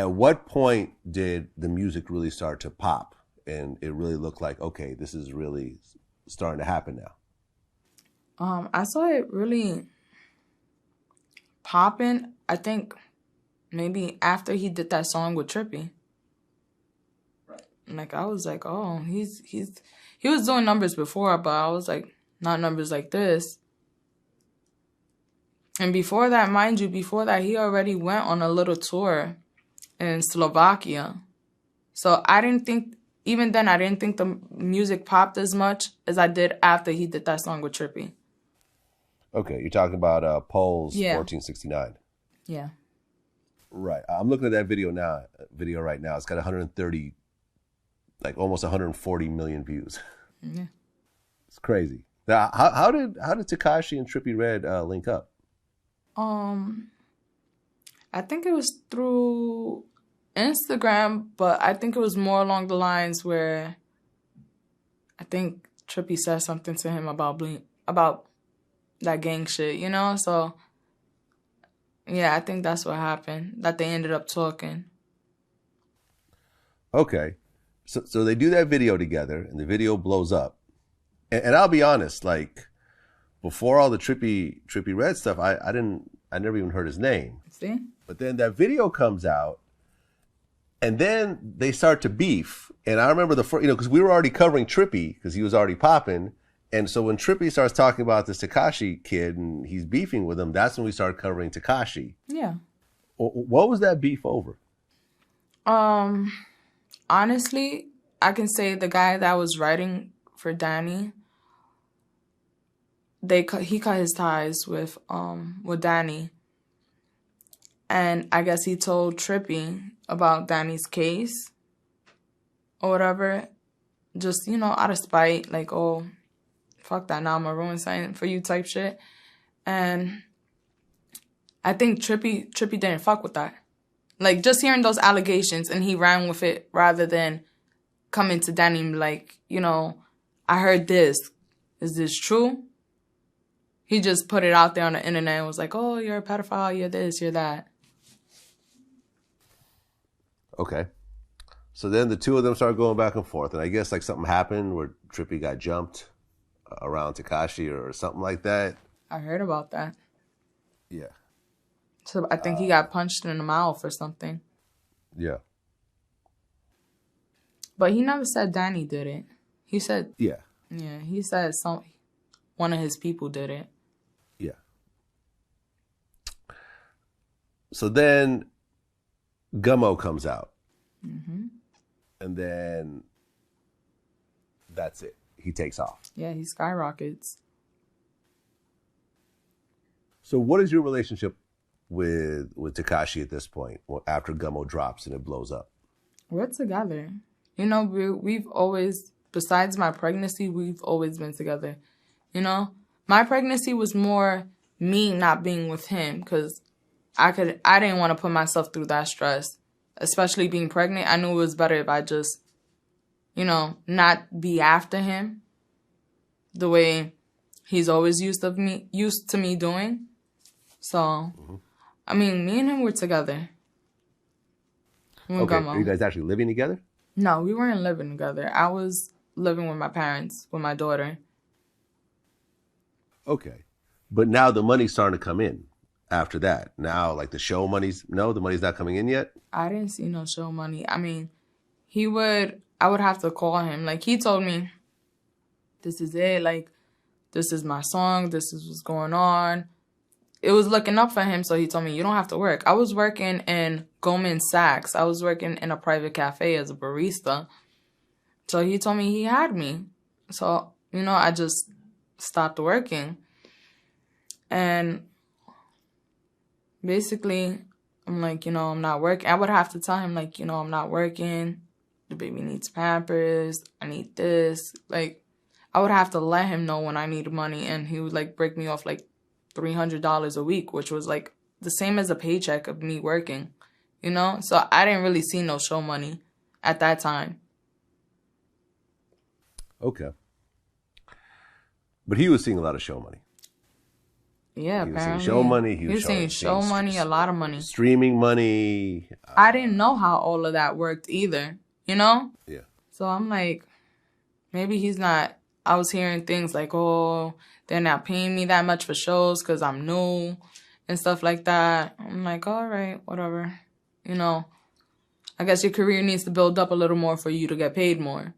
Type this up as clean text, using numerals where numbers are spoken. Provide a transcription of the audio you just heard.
At what point did the music really start to pop and it really looked like, okay, this is really starting to happen now? I saw it really popping, I think maybe after he did that song with Trippie. Right. Like I was like, oh, he was doing numbers before, but I was like, not numbers like this. And before that, mind you, before that, he already went on a little tour in Slovakia. So I didn't think, even then, I didn't think the music popped as much as I did after he did that song with Trippie. Okay, you're talking about Pole's Yeah. 1469. Yeah. Right. I'm looking at that video right now. It's got 130, like almost 140 million views. Yeah. It's crazy. Now, how did Tekashi and Trippie Redd link up? I think it was through Instagram, but I think it was more along the lines where I think Trippie said something to him about that gang shit, you know? So, yeah, I think that's what happened, that they ended up talking. Okay. So they do that video together, and the video blows up. And I'll be honest, like, before all the Trippie Redd stuff, I never even heard his name. See? But then that video comes out, and then they start to beef. And I remember the first, because we were already covering Trippie, because he was already popping. And so when Trippie starts talking about this Tekashi kid and he's beefing with him, that's when we started covering Tekashi. Yeah. What was that beef over? Honestly, I can say the guy that was writing for Danny, he cut his ties with Danny. And I guess he told Trippie about Danny's case or whatever. Just, out of spite, like, oh, fuck that, now I'm gonna ruin something for you type shit. And I think Trippie didn't fuck with that. Like, just hearing those allegations, and he ran with it rather than coming to Danny and be like, I heard this. Is this true? He just put it out there on the internet and was like, oh, you're a pedophile, you're this, you're that. Okay. So then the two of them started going back and forth, and I guess like something happened where Trippie got jumped around Tekashi or something like that. I heard about that. Yeah. So I think he got punched in the mouth or something. Yeah. But he never said Danny did it. He said... Yeah. Yeah, he said one of his people did it. Yeah. So then Gummo comes out. Mm-hmm. And then that's it. He takes off. Yeah, he skyrockets. So what is your relationship with Tekashi at this point, after Gummo drops and it blows up? We're together. We've always, besides my pregnancy, we've always been together. My pregnancy was more me not being with him because I didn't want to put myself through that stress, especially being pregnant. I knew it was better if I just, not be after him the way he's always used to me doing. So, I mean, me and him were together. Okay, are you guys actually living together? No, we weren't living together. I was living with my parents, with my daughter. Okay. But now the money's starting to come in after that. Now, like the money's not coming in yet? I didn't see no show money. I mean, I would have to call him. Like, he told me, this is it. Like, this is my song. This is what's going on. It was looking up for him, so he told me, you don't have to work. I was working in Goldman Sachs. I was working in a private cafe as a barista. So he told me he had me. So, I just stopped working. And basically, I'm like, I'm not working. I would have to tell him, like, I'm not working. The baby needs Pampers. I need this. Like, I would have to let him know when I need money. And he would, like, break me off, like, $300 a week, which was, like, the same as a paycheck of me working, So I didn't really see no show money at that time. Okay. But he was seeing a lot of show money. Yeah, He was seeing apparently. show money. He was seeing show money, a lot of money. Streaming money. I didn't know how all of that worked either, you know? Yeah. So I'm like, maybe he's not. I was hearing things like, oh, they're not paying me that much for shows because I'm new and stuff like that. I'm like, all right, whatever. You know, I guess your career needs to build up a little more for you to get paid more.